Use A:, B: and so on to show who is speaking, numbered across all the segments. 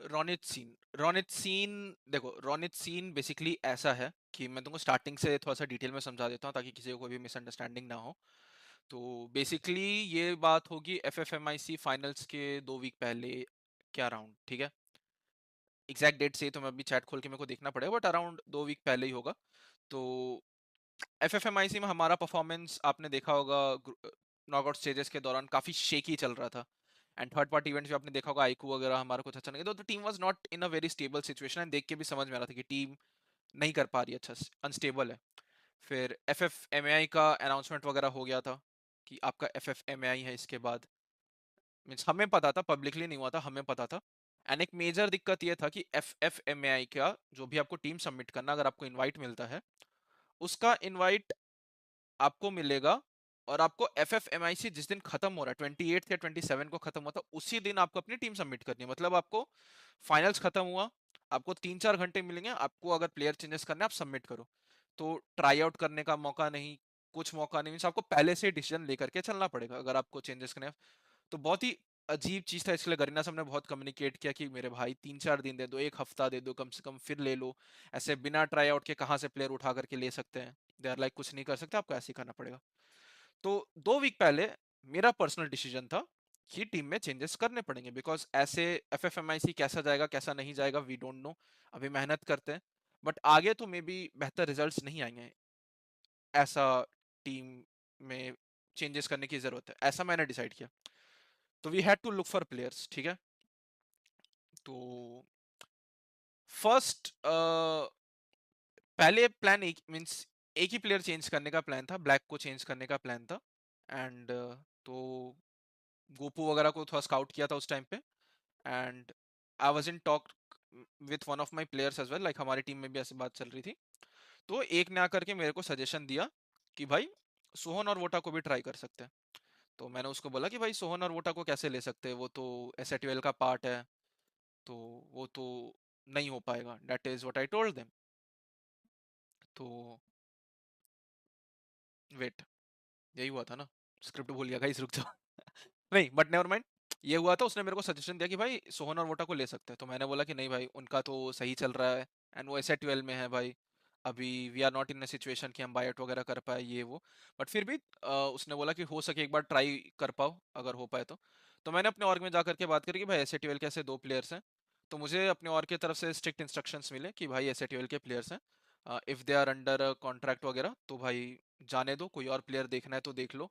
A: Ronit scene देखो, Ronit scene basically ऐसा है कि मैं तुमको स्टार्टिंग से थोड़ा सा डिटेल में समझा देता हूँ ताकि किसी को कोई भी मिसअंडरस्टैंडिंग ना हो। तो बेसिकली ये बात होगी एफएफएमआईसी फाइनल्स के 2 वीक पहले। क्या राउंड, ठीक है, एग्जैक्ट डेट से तो मैं अभी चैट खोल के मेरे को देखना पड़ेगा, बट अराउंड 2 वीक पहले ही होगा। तो एफएफएमआईसी में हमारा परफॉर्मेंस आपने देखा होगा, नॉकआउट स्टेजेस के दौरान काफी शेकी चल रहा था। एंड थर्ड पार्टी इवेंट्स भी आपने देखा होगा, आईकू वगैरह हमारा कुछ अच्छा नहीं, तो team was not in a very stable situation. And देख के भी समझ में आ रहा था कि टीम नहीं कर पा रही है अच्छा, अनस्टेबल है। फिर एफ एफ एम आई का अनाउंसमेंट वगैरह हो गया था कि आपका एफ एफ एम आई है इसके बाद। मीन्स हमें पता था, पब्लिकली नहीं हुआ था, हमें पता था। एंड एक मेजर दिक्कत ये था कि एफ एफ एम आई का जो भी आपको टीम सबमिट करना, अगर आपको इनवाइट मिलता है, उसका इनवाइट आपको मिलेगा, और आपको एफ एफ एम आई सी जिस दिन खत्म हो रहा है, 28 या 27 को खत्म हुआ था, उसी दिन आपको अपनी टीम सबमिट करनी है। मतलब आपको फाइनल्स खत्म हुआ, आपको 3-4 घंटे मिलेंगे, आपको अगर प्लेयर चेंजेस करने आप सबमिट करो। तो ट्राई आउट करने का मौका नहीं, कुछ मौका नहीं, मीन्स आपको पहले से डिसीजन लेकर के चलना पड़ेगा अगर आपको चेंजेस करने हैं। तो बहुत ही अजीब चीज था, इसलिए गरीना साहब ने बहुत कम्युनिकेट किया कि मेरे भाई 3-4 दिन दे दो, एक हफ्ता दे दो कम से कम, फिर ले लो। ऐसे बिना ट्राई आउट के कहाँ से प्लेयर उठा करके ले सकते हैं? दे आर लाइक कुछ नहीं कर सकते, आपको ऐसे ही करना पड़ेगा। तो 2 वीक पहले मेरा पर्सनल डिसीजन था कि टीम में चेंजेस करने पड़ेंगे, बिकॉज ऐसे एफएफएमआईसी कैसा जाएगा कैसा नहीं जाएगा वी डोंट नो। अभी मेहनत करते हैं, बट आगे तो मे बी बेहतर रिजल्ट्स नहीं आएंगे, ऐसा टीम में चेंजेस करने की जरूरत है, ऐसा मैंने डिसाइड किया। तो we had to look for players, ठीक है। तो फर्स्ट पहले प्लान एक मीन्स एक ही प्लेयर चेंज करने का प्लान था, ब्लैक को चेंज करने का प्लान था। एंड तो गोपू वगैरह को थोड़ा स्काउट किया था उस टाइम पे। And I was in talk with one of my players as well, like हमारी टीम में भी ऐसी बात चल रही थी। तो एक ने आकर के मेरे को सजेशन दिया कि भाई सोहन और वोटा को भी ट्राई कर सकते हैं। तो मैंने उसको बोला कि भाई सोहन और वोटा को कैसे ले सकते हैं, वो तो एसएटीएल का पार्ट है, तो वो तो नहीं हो पाएगा। That is what I told them. तो वेट, यही हुआ था ना? स्क्रिप्ट भूल गया गाइस, रुक जाओ। नहीं, बट नेवर माइंड। ये हुआ था, उसने मेरे को सजेशन दिया कि भाई सोहन और वोटा को ले सकते हैं। तो मैंने बोला कि नहीं भाई, उनका तो सही चल रहा है, एंड वो ऐसे 12 में है भाई। अभी we are not in a situation कि हम बायट वगैरह कर पाए ये वो। बट फिर भी उसने बोला कि हो सके एक बार ट्राई कर पाओ, अगर हो पाए तो मैंने अपने ऑर्ग में जाकर के बात करी कि भाई ऐसे 12 के ऐसे 2 प्लेयर्स हैं। तो मुझे अपने ऑर्ग की तरफ से स्ट्रिक्ट इंस्ट्रक्शंस मिले कि भाई ऐसे 12 के प्लेयर्स हैं, if they are under contract वगैरह तो भाई जाने दो, कोई और प्लेयर देखना है तो देख लो।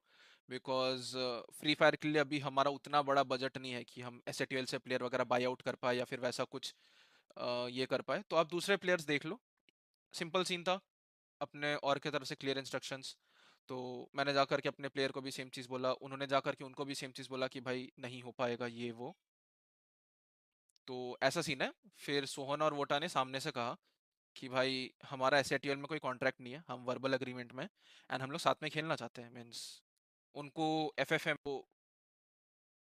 A: बिकॉज फ्री फायर के लिए अभी हमारा उतना बड़ा बजट नहीं है कि हम एस से प्लेयर वगैरह बाई आउट कर पाए या फिर वैसा कुछ ये कर पाए, तो आप दूसरे प्लेयर्स देख लो। सिंपल सीन था, अपने और की तरफ से क्लियर इंस्ट्रक्शंस। तो मैंने जाकर के अपने प्लेयर को भी सेम चीज़ बोला, उन्होंने जाकर के उनको भी सेम चीज़ बोला कि भाई नहीं हो पाएगा ये वो। तो ऐसा सीन है। फिर सोहन और वोटा ने सामने से कहा कि भाई हमारा एस में कोई कॉन्ट्रैक्ट नहीं है, हम वर्बल अग्रीमेंट में, एंड हम लोग साथ में खेलना चाहते हैं, मीन्स उनको एफ एफ एम को,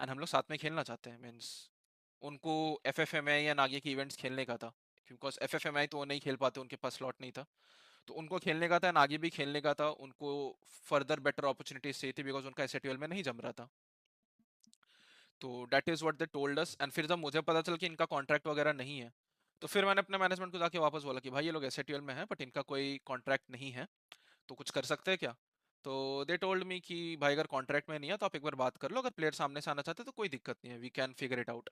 A: एंड हम लोग साथ में खेलना चाहते हैं, मीन्स उनको एफ एफ एम आई या नागे की इवेंट्स खेलने का था। बिकॉज एफ एफ एम आई तो वो नहीं खेल पाते, उनके पास स्लॉट नहीं था। तो उनको खेलने का था, नागे भी खेलने का था, उनको फर्दर बेटर अपॉर्चुनिटीज चाहिए थी, बिकॉज उनका एस में नहीं जम रहा था। तो that is what they told us. And फिर जब मुझे पता चला कि इनका कॉन्ट्रैक्ट वगैरह नहीं है, तो फिर मैंने अपने मैनेजमेंट को जाके वापस बोला कि भाई ये लोग एस में है, बट इनका कोई कॉन्ट्रैक्ट नहीं है, तो कुछ कर सकते हैं क्या? तो दे टोल्ड मी कि भाई अगर कॉन्ट्रैक्ट में नहीं है तो आप एक बार बात कर लो, अगर प्लेयर सामने से आना चाहते तो कोई दिक्कत नहीं है, we can figure it out.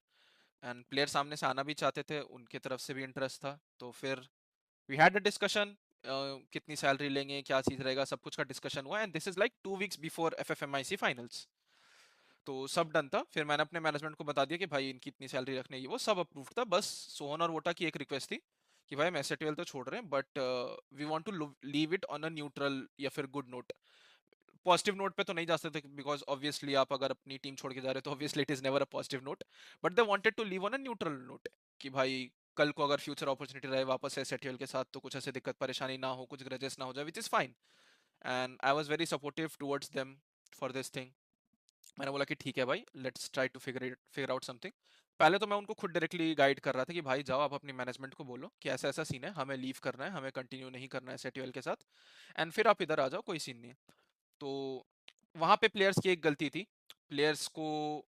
A: And player सामने से आना भी चाहते थे, उनके तरफ से भी इंटरेस्ट था। तो फिर वी हैड अ डिस्कशन, कितनी सैलरी लेंगे, क्या चीज़ रहेगा, सब कुछ का डिस्कशन हुआ। And this is like 2 weeks before F F M I C finals. तो सब डन था। फिर मैंने अपने मैनेजमेंट को बता दिया कि भाई इनकी इतनी सैलरी रखने की, वो सब अप्रूव था। बस सोहन और वोटा की एक रिक्वेस्ट थी कि भाई हम एस तो छोड़ रहे हैं, but we want to leave it on a neutral या फिर गुड नोट। पॉजिटिव नोट पे तो नहीं जा सकते, बिकॉज ऑब्वियसली आप अगर अपनी टीम छोड़ के जा रहे हो तो obviously it is never a positive note. But they wanted to leave on a neutral note कि भाई कल को अगर फ्यूचर अपॉर्चुनिटी रहे वापस से सेटियल के साथ, तो कुछ ऐसे दिक्कत परेशानी ना हो, कुछ ग्रजेस ना हो जाए, which is fine. And I was very supportive towards them for this thing. मैंने बोला कि ठीक है भाई, let's try to figure out something. पहले तो मैं उनको खुद डायरेक्टली गाइड कर रहा था कि भाई जाओ आप अपनी मैनेजमेंट को बोलो कि ऐसा ऐसा सीन है, हमें लीव करना है, हमें कंटिन्यू नहीं करना है सेटियल के साथ, एंड फिर आप इधर आ जाओ, कोई सीन नहीं है। तो वहां पे प्लेयर्स की एक गलती थी प्लेयर्स को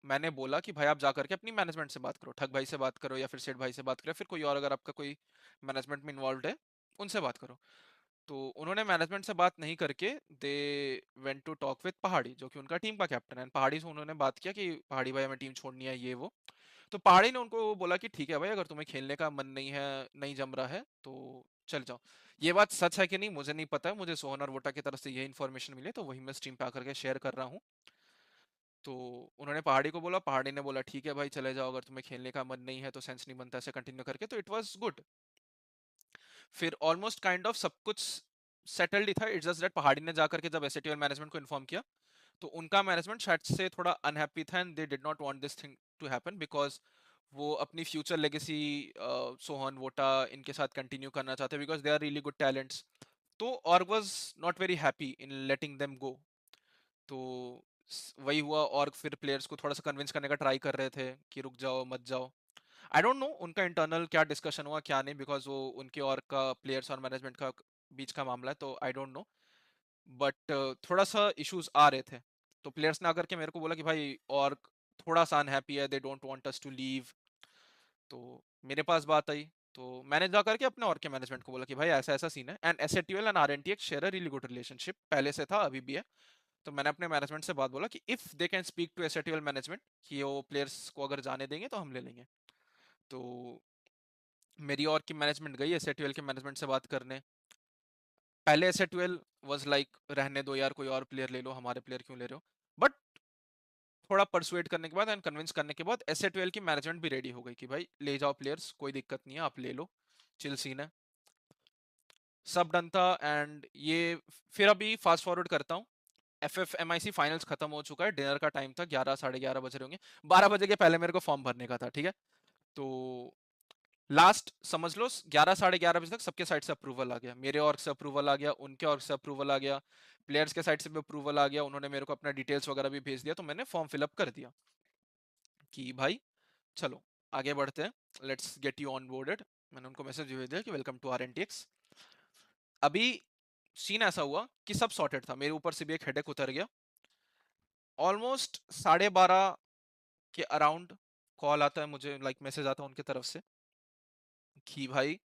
A: मैंने बोला कि भाई आप जा करके अपनी मैनेजमेंट से बात करो, ठग भाई से बात करो या फिर सेठ भाई से बात करो, फिर कोई और अगर आपका कोई मैनेजमेंट में इन्वॉल्व है उनसे बात करो। तो उन्होंने मैनेजमेंट से बात नहीं करके they went to talk with Pahadi, जो कि उनका टीम का कैप्टन है। पहाड़ी से उन्होंने बात किया कि पहाड़ी भाई हमें टीम छोड़नी है ये वो। तो पहाड़ी ने उनको बोला कि ठीक है भाई, अगर तुम्हें खेलने का मन नहीं है, नहीं जम रहा है तो चल जाओ। ये बात सच है कि नहीं मुझे नहीं पता है, मुझे सोहन और वोटा की तरफ से ये इन्फॉर्मेशन मिली तो वही मैं स्ट्रीम पे आकर के शेयर कर रहा हूँ। तो उन्होंने पहाड़ी को बोला, पहाड़ी ने बोला ठीक है भाई चले जाओ, अगर तुम्हें खेलने का मन नहीं है तो सेंस नहीं बनता ऐसे कंटिन्यू करके, तो इट वाज गुड। फिर ऑलमोस्ट काइंड ऑफ सब कुछ सेटल्ड ही था। इट्स जस्ट दैट पहाड़ी ने जाकर के जब एसएटीएल मैनेजमेंट को इन्फॉर्म किया तो उनका मैनेजमेंट शायद से थोड़ा अनहैप्पी था and they did not want this thing to happen, because वो अपनी फ्यूचर लेगेसी सोहन वोटा इनके साथ कंटिन्यू करना चाहते हैं, because they are really good talents. तो और was not very happy in letting them go. तो वही हुआ, और फिर प्लेयर्स को थोड़ा सा कन्विंस करने का ट्राई कर रहे थे कि रुक जाओ मत जाओ। आई डोंट नो उनका इंटरनल क्या डिस्कशन हुआ क्या नहीं, बिकॉज वो उनके और का प्लेयर्स और मैनेजमेंट का बीच का मामला है, तो आई डोंट नो। बट थोड़ा सा इश्यूज आ रहे थे। तो प्लेयर्स ने आकर के मेरे को बोला कि भाई और थोड़ा सा अनहैप्पी है, they don't want us to leave. तो मेरे पास बात आई, तो मैंने जा करके अपने और के मैनेजमेंट को बोला कि भाई ऐसा ऐसा सीन है, and SATL and RNTX share a really good relationship, पहले से था अभी भी है। तो मैंने अपने मैनेजमेंट से बात बोला कि if they can speak to SATL management कि वो प्लेयर्स को अगर जाने देंगे तो हम ले लेंगे। तो मेरी और की मैनेजमेंट गई एसएटीएल के मैनेजमेंट से बात करने। पहले एसएटीएल वाज लाइक रहने दो यार, कोई और प्लेयर ले लो, हमारे प्लेयर क्यों ले रहे हो। बट थोड़ा परसुएट करने के बाद एंड कन्विंस करने के बाद एसएटीएल की मैनेजमेंट भी रेडी हो गई कि भाई ले जाओ प्लेयर्स, कोई दिक्कत नहीं है, आप ले लो, चिल सीन है। सब डन था एंड ये फिर अभी फास्ट फॉरवर्ड करता हूँ। FFMIC फाइनल्स खत्म हो चुका है, डिनर का टाइम था, 11 11:30 बज रहे होंगे, 12 बजे के पहले मेरे को फॉर्म भरने का था, ठीक है। तो लास्ट समझ लो 11 11:30 बजे तक सबके साइड से अप्रूवल आ गया, मेरे और से अप्रूवल आ गया, उनके और से अप्रूवल आ गया, प्लेयर्स के साइड से भी अप्रूवल आ गया, उन्होंने मेरे को अपना डिटेल्स वगैरह भी भेज दिया, तो मैंने फॉर्म फिलअप कर दिया कि भाई चलो आगे बढ़ते हैं, let's get you on boarded. मैंने उनको मैसेज भेज दिया कि वेलकम टू आरएनटीएक्स। अभी सीन ऐसा हुआ कि सब सॉर्टेड था, मेरे ऊपर से भी एक हेडेक उतर गया। ऑलमोस्ट 12:30 के अराउंड कॉल आता है मुझे, लाइक मैसेज आता है उनकी तरफ से कि भाई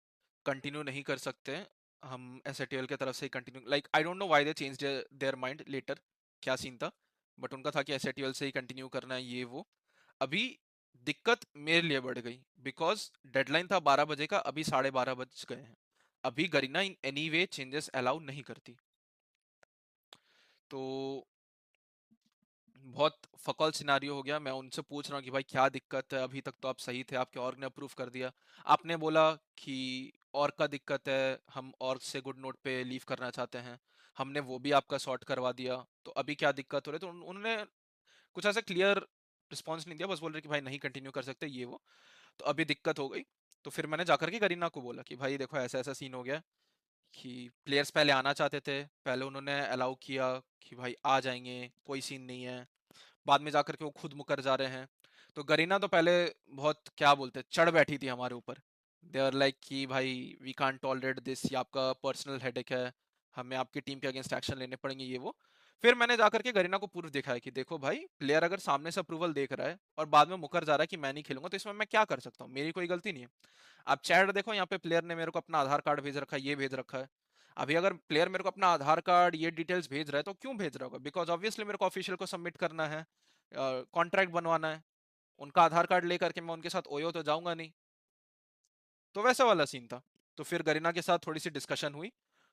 A: कंटिन्यू नहीं कर सकते, हम एसएटीएल की तरफ से ही continue, like I don't know why they change their mind later, क्या सीन था। बट उनका था कि एसएटीएल से ही कंटिन्यू करना है ये वो। अभी दिक्कत मेरे लिए बढ़ गई, बिकॉज डेडलाइन था 12 बजे का, अभी 12:30 बज गए हैं। अभी Garena in any way changes allow नहीं करती। तो बहुत फकौल सिनारियो हो गया। मैं उनसे पूछ रहा हूँ कि भाई क्या दिक्कत है, अभी तक तो आप सही थे, आपके ऑर्ग ने अप्रूव कर दिया, आपने बोला कि और का दिक्कत है, हम और से गुड नोट पे लीव करना चाहते हैं, हमने वो भी आपका सॉर्ट करवा दिया, तो अभी क्या दिक्कत हो रही है। तो उन्होंने कुछ ऐसा क्लियर रिस्पॉन्स नहीं दिया, बस बोल रहे कि भाई नहीं कंटिन्यू कर सकते ये वो। तो अभी दिक्कत हो गई। तो फिर मैंने जाकर के करीना को बोला कि भाई देखो ऐसा ऐसा सीन हो गया कि प्लेयर्स पहले आना चाहते थे, पहले उन्होंने अलाउ किया कि भाई आ जाएंगे, कोई सीन नहीं है, बाद में जाकर के वो खुद मुकर जा रहे हैं। तो गरीना तो पहले बहुत क्या बोलते चढ़ बैठी थी हमारे ऊपर। दे आर लाइक कि भाई वी कांट टॉलरेट दिस, ये आपका पर्सनल हेडेक है, हमें आपकी टीम के अगेंस्ट एक्शन लेने पड़ेंगे ये वो। फिर मैंने जाकर के गरीना को प्रूफ दिखाया कि देखो भाई, प्लेयर अगर सामने से अप्रूवल देख रहा है और बाद में मुकर जा रहा है कि मैं नहीं खेलूंगा, तो इसमें मैं क्या कर सकता हूँ, मेरी कोई गलती नहीं है। आप चैट देखो, यहाँ पे प्लेयर ने मेरे को अपना आधार कार्ड भेज रखा है, ये भेज रखा है। अभी अगर प्लेयर मेरे को अपना आधार कार्ड ये डिटेल्स भेज रहा है तो क्यों भेज रहा होगा, बिकॉज ऑब्वियसली मेरे को ऑफिशियल को सबमिट करना है, कॉन्ट्रैक्ट बनवाना है। उनका आधार कार्ड लेकर के मैं उनके साथ ओयो तो जाऊंगा नहीं। तो वैसा वाला सीन था। तो फिर गरीना के साथ थोड़ी सी डिस्कशन हुई।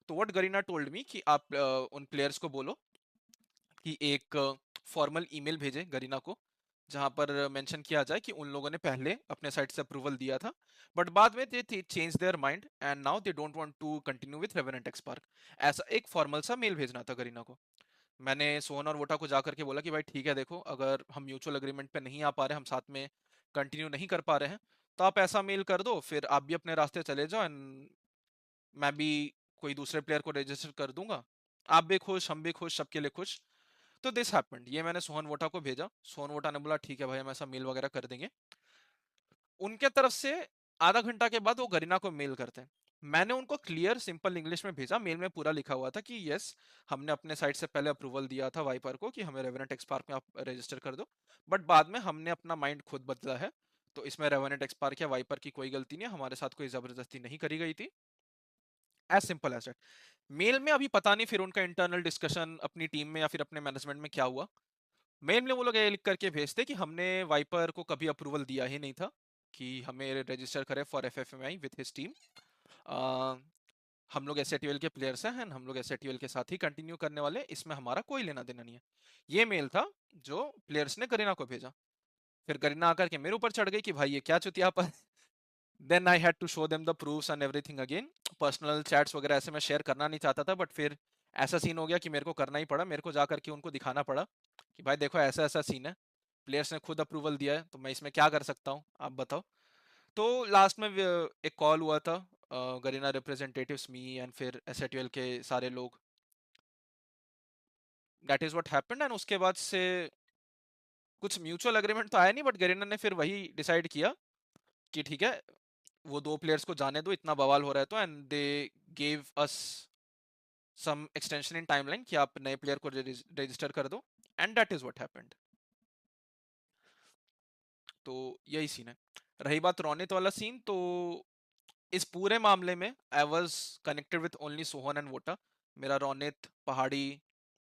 A: तो व्हाट गरीना टोल्ड मी कि आप उन प्लेयर्स को बोलो कि एक फॉर्मल ईमेल भेजें गरीना को, जहां पर मेंशन किया जाए कि उन लोगों ने पहले अपने साइड से अप्रूवल दिया था, बट बाद में they change their mind and now they don't want to continue with Revenant XSpark. ऐसा एक फॉर्मल सा मेल भेजना था गरीना को। मैंने सोहन और वोटा को जाकर के बोला कि भाई ठीक है देखो, अगर हम म्यूचुअल एग्रीमेंट पे नहीं आ पा रहे, हम साथ में कंटिन्यू नहीं कर पा रहे हैं, तो आप ऐसा मेल कर दो, फिर आप भी अपने रास्ते चले जाओ एंड मैं भी कोई दूसरे प्लेयर को रजिस्टर कर दूंगा, आप भी खुश हम भी खुश, सबके लिए खुश। तो दिस हैपेंड, ये मैंने सोहन वोटा को भेजा, सोहन वोटा ने बोला ठीक है भाई हम ऐसा मेल वगैरह कर देंगे। उनके तरफ से आधा घंटा के बाद वो गरीना को मेल करते हैं मैंने उनको क्लियर सिंपल इंग्लिश में भेजा, मेल में पूरा लिखा हुआ था कि यस, हमने अपने साइड से पहले अप्रूवल दिया था वाइपर को कि हमें रेवेनेंट एक्सपार्क में आप रजिस्टर कर दो, बट बाद में हमने अपना माइंड खुद बदला है, तो इसमें रेवेनेंट एक्सपार्क या वाइपर की कोई गलती नहीं है, हमारे साथ कोई जबरदस्ती नहीं करी गई थी। As simple as that. Mail में अभी पता नहीं फिर उनका इंटरनल डिस्कशन अपनी टीम में या फिर अपने मैनेजमेंट में क्या हुआ। मेल में वो लोग ये लिख करके भेजते कि हमने वाइपर को कभी अप्रूवल दिया ही नहीं था कि हमें रजिस्टर करे for F F M I with his team. हम लोग एस के प्लेयर्स हैं and हम लोग एस के साथ ही कंटिन्यू करने वाले हैं, इसमें हमारा कोई लेना देना नहीं है। ये मेल था जो प्लेयर्स ने करीना को भेजा। फिर करीना आकर के मेरे ऊपर चढ़ गई कि भाई ये क्या चुतियापा है। Then I had to show them the proofs and everything again. Personal chats वगैरह ऐसे मैं शेयर करना नहीं चाहता था, बट फिर ऐसा सीन हो गया कि मेरे को करना ही पड़ा, मेरे को जा करके उनको दिखाना पड़ा कि भाई देखो ऐसा ऐसा सीन है, प्लेयर्स ने खुद अप्रूवल दिया है, तो मैं इसमें क्या कर सकता हूँ, आप बताओ। तो लास्ट में एक कॉल हुआ था गरीना रिप्रेजेंटेटिव्स, मी एंड फिर एसएटीएल के सारे लोग। That is what happened, and उसके बाद से कुछ म्यूचुअल एग्रीमेंट तो आया नहीं, बट गरीना ने फिर वही डिसाइड किया कि ठीक है, वो दो प्लेयर्स को जाने दो, इतना बवाल हो रहा है तो, and they gave us some extension in timeline कि आप नए प्लेयर को रजिस्टर कर दो, and that is what happened. तो यही सीन है। रही बात रोनित वाला सीन, तो इस पूरे मामले में I was connected with only Sohan and Vota. मेरा रोनित, पहाड़ी,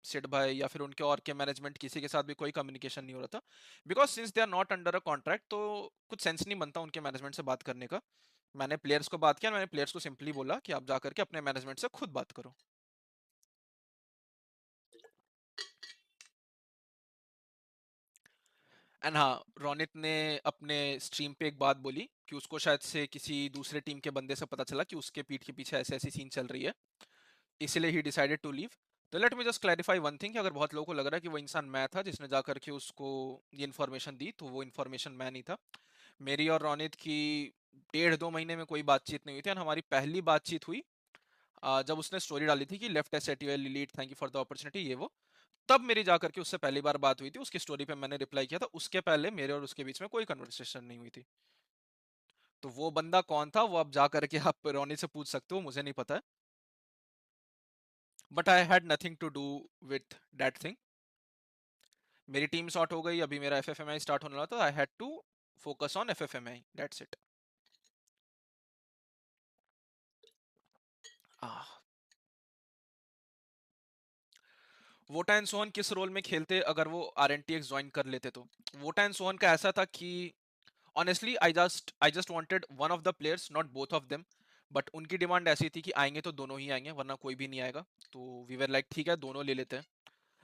A: सिड भाई या फिर उनके और के मैनेजमेंट किसी के साथ भी कोई कम्युनिकेशन नहीं हो रहा था, because since they are not under a contract, तो कुछ सेंस नहीं बनता उनके मैनेजमेंट से बात करने का। मैंने प्लेयर्स को बात किया, मैंने प्लेयर्स को सिंपली बोला कि आप जाकर के अपने मैनेजमेंट से खुद बात करो। एंड हाँ, रोनित ने अपने स्ट्रीम पे एक बात बोली कि उसको शायद से किसी दूसरे टीम के बंदे से पता चला कि उसके पीठ के पीछे ऐसे ऐसी सीन चल रही है, इसलिए ही डिसाइडेड टू लीव। तो let me just clarify one thing, कि अगर बहुत लोगों को लग रहा है कि वो इंसान मैं था जिसने जा करके उसको ये इन्फॉर्मेशन दी, तो वो इन्फॉर्मेशन मैं नहीं था। मेरी और रोनित की 1.5-2 महीने में कोई बातचीत नहीं हुई थी, और हमारी पहली बातचीत हुई जब उसने स्टोरी डाली थी कि left S eighty lead, thank you for the opportunity, ये वो। तब मेरी जाकर के उससे पहली बार बात हुई थी, उसकी स्टोरी पे मैंने रिप्लाई किया था, उसके पहले मेरे और उसके बीच में कोई कन्वर्सेशन नहीं हुई थी। तो वो बंदा कौन था वो अब जा करके आप रोनी से पूछ सकते हो, मुझे नहीं पता है, but I had nothing to do with that thing. मेरी टीम शॉर्ट हो गई, अभी मेरा एफएफएमआई स्टार्ट होने वाला था, I had to focus on FFMI, that's it. Vota and Sohan किस रोल में खेलते अगर वो आरएनटीएक्स ज्वाइन कर लेते तो? वोटा एंड सोहन का ऐसा था कि honestly I just wanted one of the players, not both of them, but उनकी डिमांड ऐसी थी कि आएंगे तो दोनों ही आएंगे, वरना कोई भी नहीं आएगा। तो वी वर लाइक ठीक है, दोनों ले लेते हैं।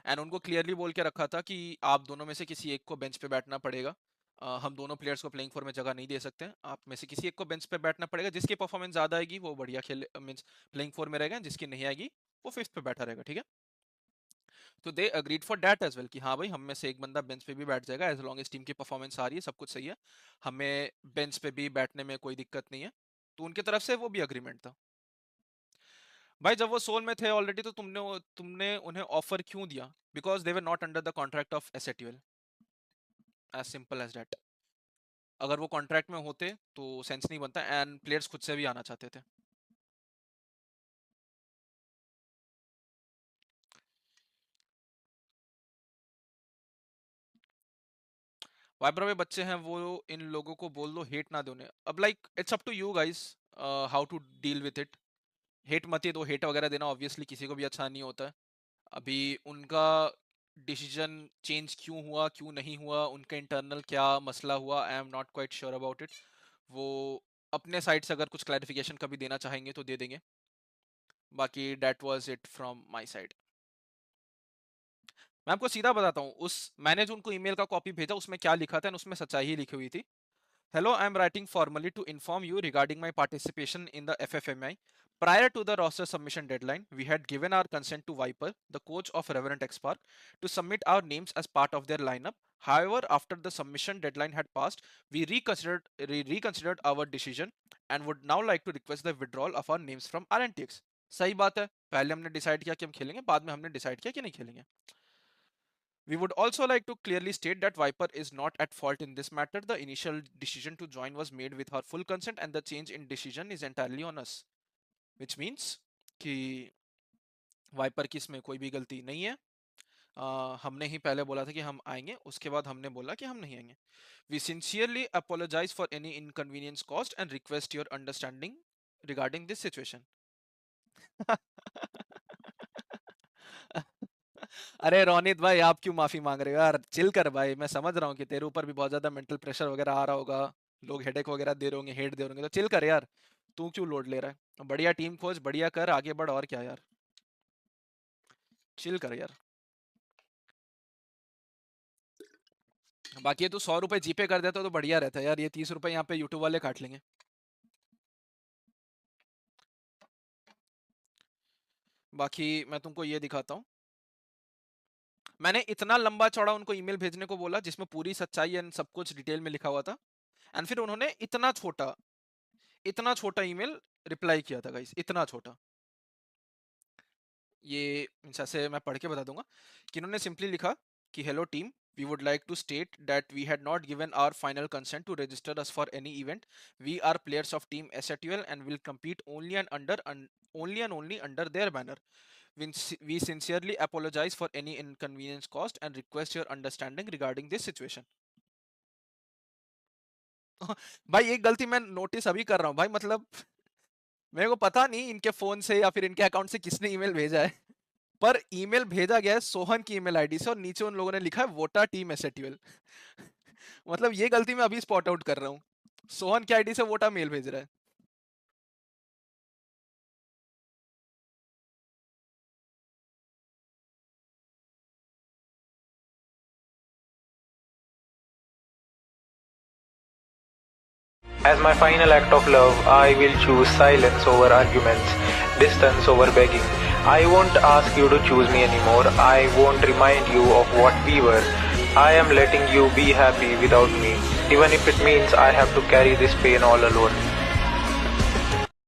A: एंड उनको क्लियरली बोल के रखा था कि आप दोनों में से किसी एक को बेंच पे बैठना पड़ेगा। हम दोनों प्लेयर्स को प्लेइंग फोर में जगह नहीं दे सकते, आप में से किसी एक को बेंच पे बैठना पड़ेगा, जिसकी परफॉर्मेंस ज्यादा आएगी वो बढ़िया खेल मीन्स प्लेइंग फोर में रहेगा, जिसकी नहीं आएगी वो फिफ्थ पे बैठा रहेगा, ठीक है। तो they agreed for that as well कि हाँ भाई, हम में से एक बंदा बेंच पे भी बैठ जाएगा, एज लॉन्ग एज टीम की परफॉर्मेंस आ रही है, सब कुछ सही है, हमें बेंच पे भी बैठने में कोई दिक्कत नहीं है। तो उनकी तरफ से वो भी अग्रीमेंट था। भाई जब वो सोल में थे ऑलरेडी, तो तुमने उन्हें ऑफर क्यों दिया? Because they were not under the contract of SATL, as simple as that. अगर वो कॉन्ट्रैक्ट में होते तो सेंस नहीं बनता, एंड प्लेयर्स खुद से भी आना चाहते थे। वाइब्रा में बच्चे हैं वो, इन लोगों को बोल दो हेट ना दो उन्हें। अब like it's up to you guys how to deal with it. Hate मत ही दो, हेट वगैरह देना ऑब्वियसली किसी को भी अच्छा नहीं होता है। अभी उनका डिसीजन चेंज क्यों हुआ क्यों नहीं हुआ, उनका इंटरनल क्या मसला हुआ, I am not quite sure about it. वो अपने साइड से अगर कुछ क्लैरिफिकेशन कभी देना चाहेंगे तो दे देंगे। बाकी that was it from my side. मैं आपको सीधा बताता हूँ, उस मैंने जो उनको ईमेल का कॉपी भेजा उसमें क्या लिखा था, उसमें सच्चाई ही लिखी हुई थी। Hello, I am writing formally to inform you regarding my participation in the FFMI. Prior to the roster submission deadline, we had given our consent to Viper, the coach of Reverend X Park, to submit our names as part of their lineup. However, after the submission deadline had passed, we reconsidered our decision and would now like to request the withdrawal of our names from RNTX. सही बात है, पहले हमने decide किया कि हम खेलेंगे, बाद में हमने डिसाइड किया कि नहीं खेलेंगे। We would also like to clearly state that Viper is not at fault in this matter. The initial decision to join was made with her full consent, and the change in decision is entirely on us. Which means कि wiper की इसमें कोई भी गलती नहीं है। हमने ही पहले बोला था कि हम आएंगे, उसके बाद हमने बोला कि हम नहीं आएंगे। We sincerely apologise for any inconvenience cost and request your understanding regarding this situation. अरे रोनित भाई, आप क्यों माफी मांग रहे हो यार? चिल कर भाई, मैं समझ रहा हूँ कि तेरे ऊपर भी बहुत ज्यादा मेंटल प्रेशर वगैरह आ रहा होगा, लोग हेडेक वगैरह दे रहे होंगे, हेट दे रहे होंगे, तो चिल कर यार। तू क्यों लोड ले रहा है? बढ़िया टीम खोज, बढ़िया कर, आगे बढ़, और क्या यार, चिल कर यार। बाकी ये तू 100 रुपए जीपे कर देता तो बढ़िया रहता यार, ये 30 रुपए यहाँ पे यूट्यूब वाले काट लेंगे। बाकी मैं तुमको ये दिखाता हूँ, मैंने इतना लंबा चौड़ा उनको ईमेल भेजने को बोला जिसमें पूरी सच्चाई एंड सब कुछ डिटेल में लिखा हुआ था, एंड फिर उन्होंने इतना छोटा ईमेल रिप्लाई किया था गाइस, इतना छोटा। ये ऐसे मैं पढ़ के बता दूंगा कि इन्होंने सिंपली लिखा कि hello team, we would like to state that we had not given our final consent to register us for any event. We are players of team SATL and will compete only and only under their banner. We sincerely apologize for any inconvenience caused and request your understanding regarding this situation. भाई एक गलती मैं notice अभी कर रहा हूँ भाई, मतलब मेरे को पता नहीं इनके फोन से या फिर इनके अकाउंट से किसने ईमेल भेजा है, पर ईमेल भेजा गया है सोहन की ईमेल आईडी से और नीचे उन लोगों ने लिखा है वोटा टीम एसएटीएल। मतलब ये गलती मैं अभी स्पॉट आउट कर रहा हूँ, सोहन की आईडी से वोटा मेल भेज रहा है।
B: As my final act of love, I will choose silence over arguments, distance over begging. I won't ask you to choose me anymore. I won't remind you of what we were. I am letting you be happy without me, even if it means I have to carry this pain all alone.